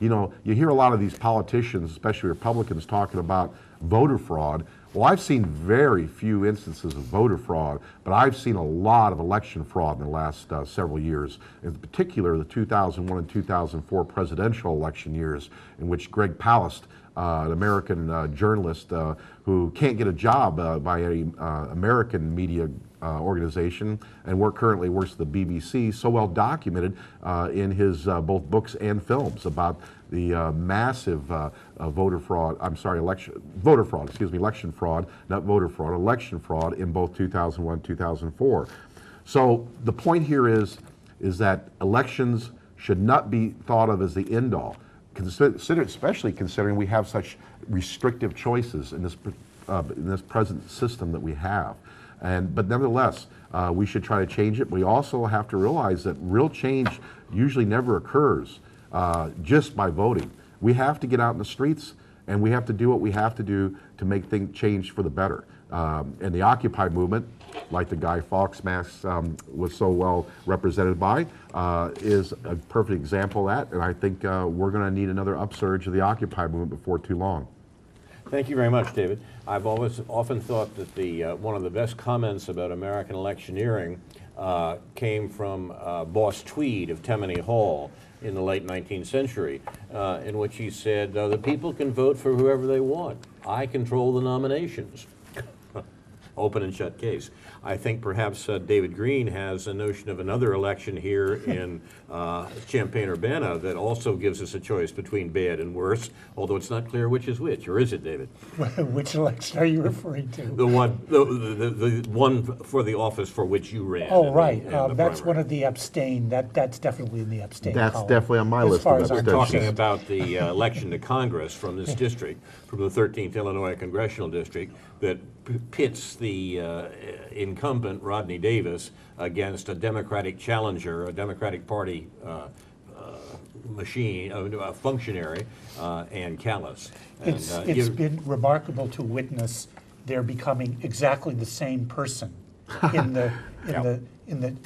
you know, you hear a lot of these politicians, especially Republicans, talking about voter fraud. Well, I've seen very few instances of voter fraud, but I've seen a lot of election fraud in the last several years, in particular the 2001 and 2004 presidential election years, in which Greg Palast, an American journalist who can't get a job by any American media organization, and currently works at the BBC, so well documented in his both books and films about the massive election fraud in both 2001 and 2004. So the point here is that elections should not be thought of as the end all. Especially considering we have such restrictive choices in this present system that we have. But nevertheless, we should try to change it. We also have to realize that real change usually never occurs just by voting. We have to get out in the streets, and we have to do what we have to do to make things change for the better. And the Occupy movement, like the Guy Fawkes mask was so well represented by, is a perfect example of that. And I think we're going to need another upsurge of the Occupy movement before too long. Thank you very much, David. I've often thought that one of the best comments about American electioneering came from Boss Tweed of Tammany Hall in the late 19th century, in which he said, the people can vote for whoever they want. I control the nominations. Open and shut case. I think perhaps David Green has a notion of another election here in Champaign-Urbana that also gives us a choice between bad and worse, although it's not clear which is which. Or is it, David? Which election are you referring to? The one for the office for which you ran. Oh, right. In the That's primary. one of the abstain. That's definitely in the abstain That's column. definitely on my As list far of as I'm abstentions. Talking about the election to Congress from this district, from the 13th Illinois Congressional District, that pits the incumbent Rodney Davis against a Democratic challenger, a Democratic Party functionary, Ann Callis. And, It's been remarkable to witness their becoming exactly the same person in the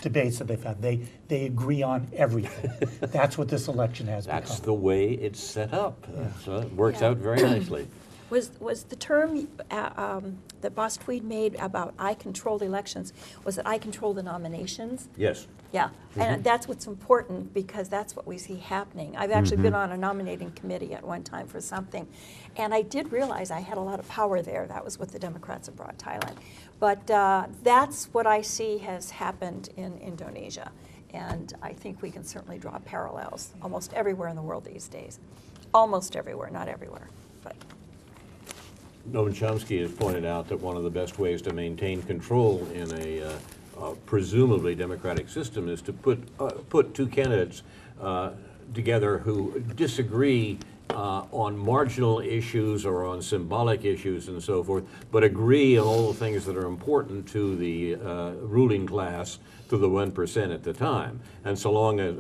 debates that they've had. They agree on everything. That's what this election has That's become. the way it's set up. So it works out very nicely. Was the term that Boss Tweed made about I control the elections, was it I control the nominations? Yes. Yeah, and that's what's important because that's what we see happening. I've actually been on a nominating committee at one time for something, and I did realize I had a lot of power there. That was with the Democrats of Broad Thailand. But that's what I see has happened in Indonesia, and I think we can certainly draw parallels almost everywhere in the world these days. Almost everywhere, not everywhere, but. Noam Chomsky has pointed out that one of the best ways to maintain control in a presumably democratic system is to put two candidates together who disagree on marginal issues or on symbolic issues and so forth, but agree on all the things that are important to the ruling class, to the 1% at the time. And so long as,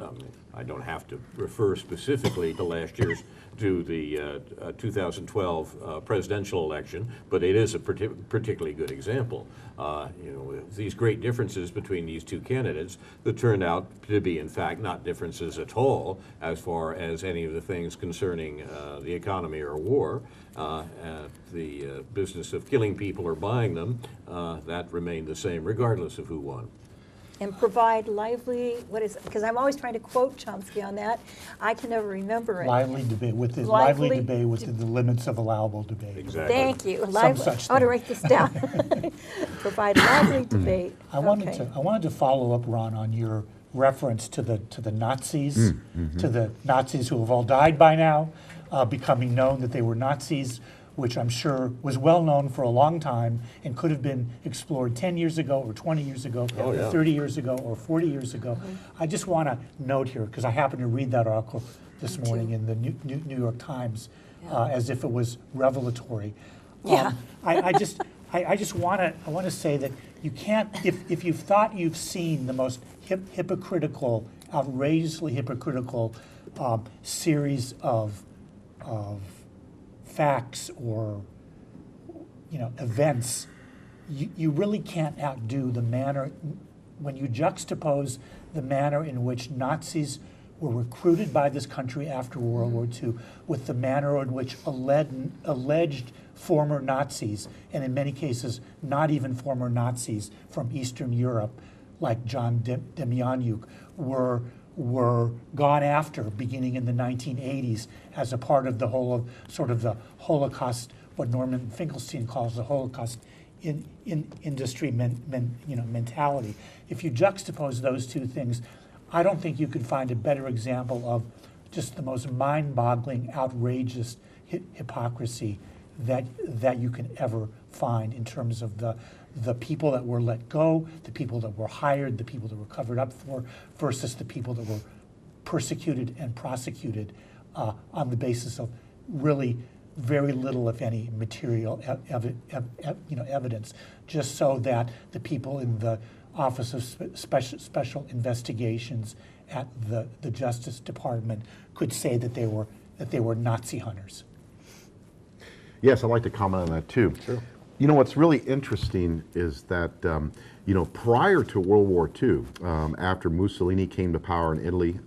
I don't have to refer specifically to last year's, to the 2012 presidential election, but it is a particularly good example. These great differences between these two candidates that turned out to be, in fact, not differences at all as far as any of the things concerning the economy or war. The business of killing people or buying them, that remained the same regardless of who won. And provide lively, what is it? Because I'm always trying to quote Chomsky on that. I can never remember it. Lively debate within the limits of allowable debate. Exactly. Thank you. Lively. such I ought to thing. write this down. Provide lively debate. I wanted to follow up, Ron, on your reference to the Nazis, to the Nazis who have all died by now, becoming known that they were Nazis, which I'm sure was well known for a long time and could have been explored 10 years ago or 20 years ago, or 30 years ago or 40 years ago. I just want to note here, because I happened to read that article this morning in the New York Times, as if it was revelatory. Yeah. I just want to say that you can't, if you've thought you've seen the most hypocritical, outrageously hypocritical series of facts or events, you really can't outdo the manner, when you juxtapose the manner in which Nazis were recruited by this country after World War II with the manner in which alleged former Nazis, and in many cases not even former Nazis from Eastern Europe, like John Demjanjuk, were gone after beginning in the 1980s as a part of the whole of sort of the Holocaust, what Norman Finkelstein calls the Holocaust in industry mentality. If you juxtapose those two things, I don't think you could find a better example of just the most mind-boggling, outrageous hypocrisy that you can ever find in terms of the people that were let go, the people that were hired, the people that were covered up for, versus the people that were persecuted and prosecuted on the basis of really very little, if any, material evidence, just so that the people in the Office of Special Investigations at the Justice Department could say that they were Nazi hunters. Yes, I'd like to comment on that too. Sure. You know, what's really interesting is that, prior to World War II, after Mussolini came to power in Italy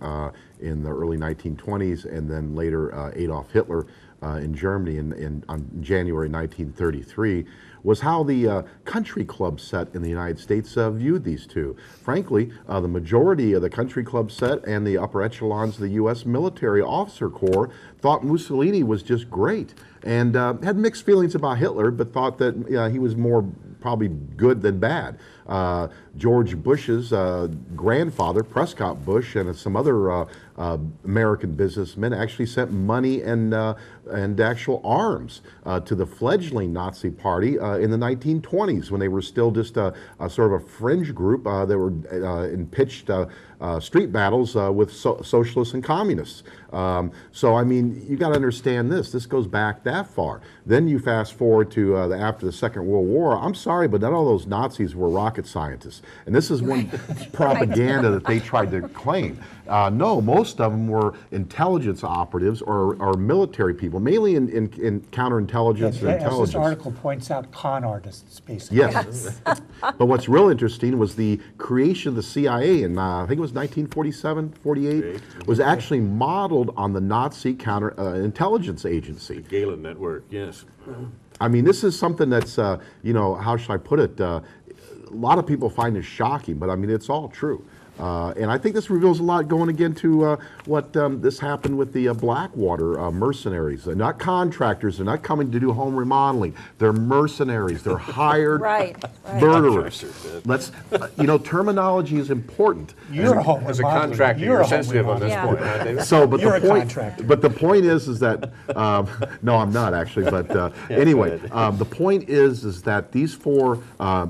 in the early 1920s, and then later Adolf Hitler in Germany on January 1933, was how the country club set in the United States viewed these two. Frankly, the majority of the country club set and the upper echelons of the U.S. military officer corps thought Mussolini was just great, and had mixed feelings about Hitler, but thought that he was more probably good than bad. George Bush's grandfather, Prescott Bush, and some other American businessmen actually sent money and actual arms to the fledgling Nazi Party in the 1920s, when they were still just a sort of a fringe group that were in pitched street battles with socialists and communists. So, I mean, you got to understand this. This goes back that far. Then you fast forward to after the Second World War. I'm sorry, but not all those Nazis were rocket scientists. And this is one propaganda that they tried to claim. No, most of them were intelligence operatives or military people, mainly in counterintelligence and intelligence. As this article points out, con artists, basically. Yes. But what's real interesting was the creation of the CIA in, I think it was 1947, 48, was actually modeled on the Nazi counterintelligence agency. The Galen Network, yes. I mean, this is something that's, how should I put it? A lot of people find this shocking, but I mean, it's all true. And I think this reveals a lot going again to what this happened with the Blackwater mercenaries. They're not contractors. They're not coming to do home remodeling. They're mercenaries. They're hired murderers. Let's, terminology is important. You're a home As a remodeler. contractor, you're sensitive on this point, right, David? So, but You're the a point, contractor. but the point is that no, I'm not actually. But anyway, the point is that these four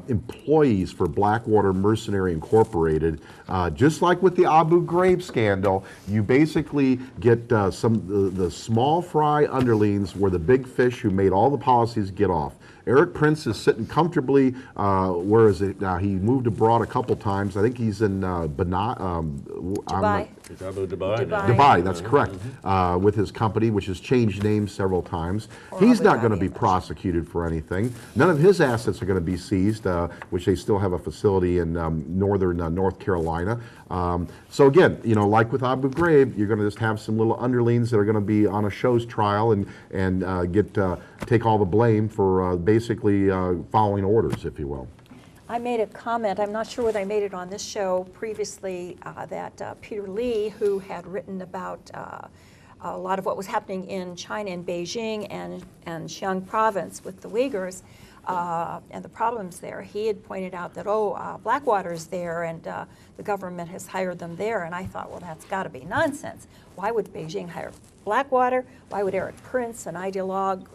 employees for Blackwater Mercenary Incorporated, just like with the Abu Ghraib scandal, you basically get the small fry underlings where the big fish who made all the policies get off. Eric Prince is sitting comfortably, where is it now? He moved abroad a couple times. I think he's in Dubai. Dubai, that's correct, with his company, which has changed names several times. He's not going to be prosecuted for anything. None of his assets are going to be seized, which they still have a facility in northern North Carolina. So again, like with Abu Ghraib, you're going to just have some little underlings that are going to be on a show's trial and take all the blame for basically following orders, if you will. I made a comment, I'm not sure whether I made it on this show previously, that Peter Lee, who had written about a lot of what was happening in China, in Beijing and Xinjiang province with the Uyghurs and the problems there, he had pointed out that, Blackwater's there and the government has hired them there. And I thought, well, that's got to be nonsense. Why would Beijing hire Blackwater? Why would Eric Prince, an ideologue,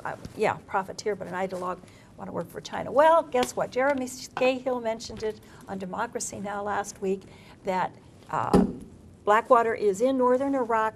profiteer, but an ideologue, want to work for China? Well, guess what? Jeremy Scahill mentioned it on Democracy Now! Last week, that Blackwater is in northern Iraq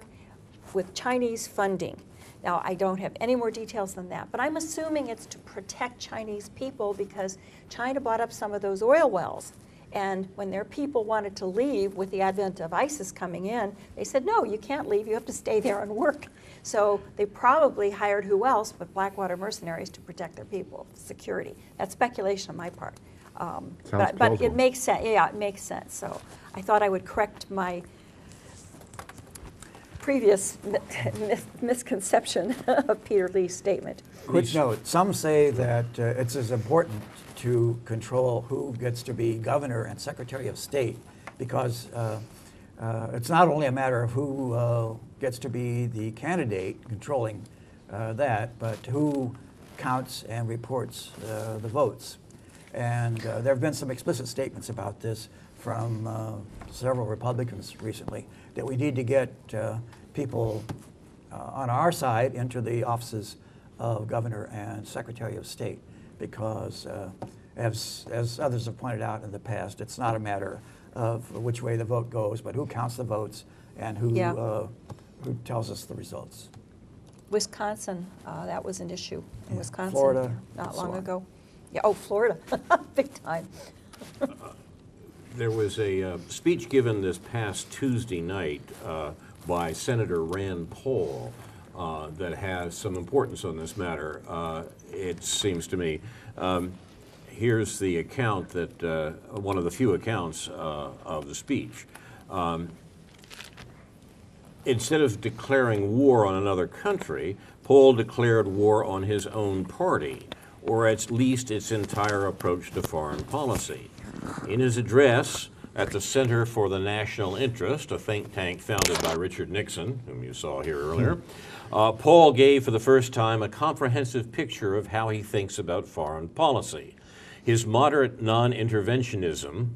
with Chinese funding. Now, I don't have any more details than that, but I'm assuming it's to protect Chinese people because China bought up some of those oil wells. And when their people wanted to leave with the advent of ISIS coming in, they said, no, you can't leave, you have to stay there and work. So they probably hired who else but Blackwater mercenaries to protect their people, security. That's speculation on my part. Sounds But it plausible. makes sense. Yeah, it makes sense. So I thought I would correct my previous misconception of Peter Lee's statement. Quick note, some say that it's as important to control who gets to be governor and secretary of state because it's not only a matter of who gets to be the candidate controlling that, but who counts and reports the votes. And there have been some explicit statements about this from several Republicans recently, that we need to get people on our side into the offices of governor and secretary of state, because as others have pointed out in the past, it's not a matter of which way the vote goes, but who counts the votes and who tells us the results. Wisconsin, that was an issue in Wisconsin Florida, not so long on. ago. Yeah, oh, Florida, big time. There was a speech given this past Tuesday night by Senator Rand Paul that has some importance on this matter, it seems to me. Here's the account that, one of the few accounts of the speech. Instead of declaring war on another country, Paul declared war on his own party, or at least its entire approach to foreign policy. In his address at the Center for the National Interest, a think tank founded by Richard Nixon, whom you saw here earlier, Paul gave for the first time a comprehensive picture of how he thinks about foreign policy. His moderate non-interventionism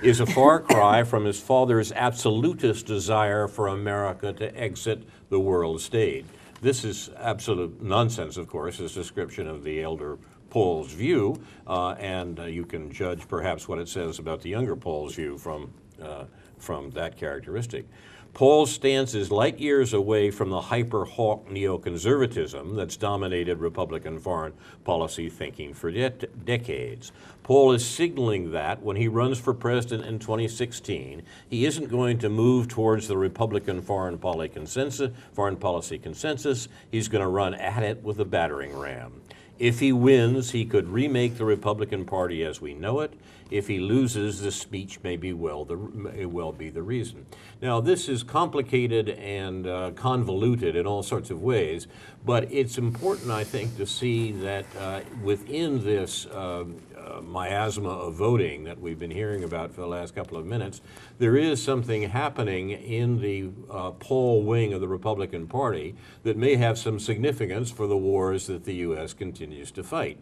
is a far cry from his father's absolutist desire for America to exit the world stage. This is absolute nonsense, of course, his description of the elder Paul's view, and you can judge perhaps what it says about the younger Paul's view from that characteristic. Paul's stance is light years away from the hyper-hawk neoconservatism that's dominated Republican foreign policy thinking for decades. Paul is signaling that when he runs for president in 2016, he isn't going to move towards the Republican foreign policy consensus. He's going to run at it with a battering ram. If he wins, he could remake the Republican Party as we know it. If he loses, this speech may be well be the reason. Now, this is complicated and convoluted in all sorts of ways, but it's important, I think, to see that within this miasma of voting that we've been hearing about for the last couple of minutes, there is something happening in the Paul wing of the Republican Party that may have some significance for the wars that the U.S. continues to fight.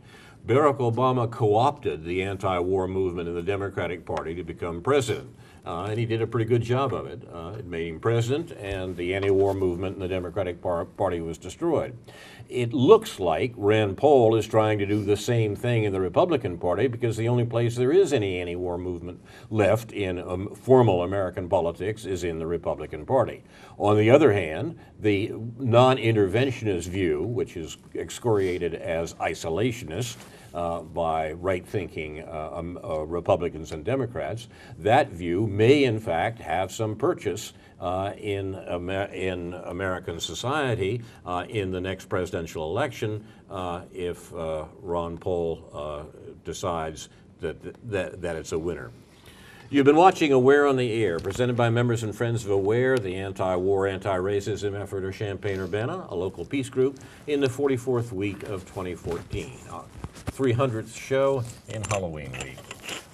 Barack Obama co-opted the anti-war movement in the Democratic Party to become president, and he did a pretty good job of it. It made him president, and the anti-war movement in the Democratic Party was destroyed. It looks like Rand Paul is trying to do the same thing in the Republican Party, because the only place there is any anti-war movement left in formal American politics is in the Republican Party. On the other hand, the non-interventionist view, which is excoriated as isolationist by right-thinking Republicans and Democrats, that view may in fact have some purchase in American society in the next presidential election if Ron Paul decides that it's a winner. You've been watching Aware on the Air, presented by members and friends of Aware, the anti-war, anti-racism effort of Champaign-Urbana, a local peace group, in the 44th week of 2014. 300th show in Halloween week.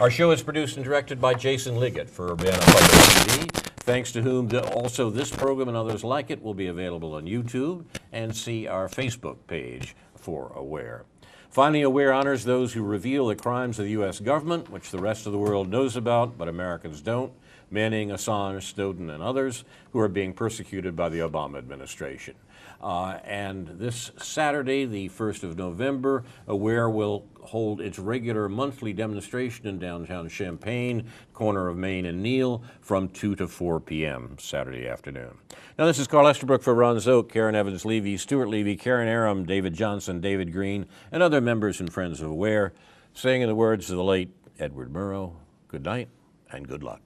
Our show is produced and directed by Jason Liggett for Urbana Public TV, thanks to whom also this program and others like it will be available on YouTube, and see our Facebook page for Aware. Finally, Aware honors those who reveal the crimes of the U.S. government, which the rest of the world knows about, but Americans don't. Manning, Assange, Snowden, and others who are being persecuted by the Obama administration. And this Saturday, the 1st of November, Aware will hold its regular monthly demonstration in downtown Champaign, corner of Main and Neal, from 2 to 4 p.m. Saturday afternoon. Now, this is Carl Estabrook for Ron Zook, Karen Evans-Levy, Stuart Levy, Karen Aram, David Johnson, David Green, and other members and friends of Aware, saying in the words of the late Edward Murrow, good night and good luck.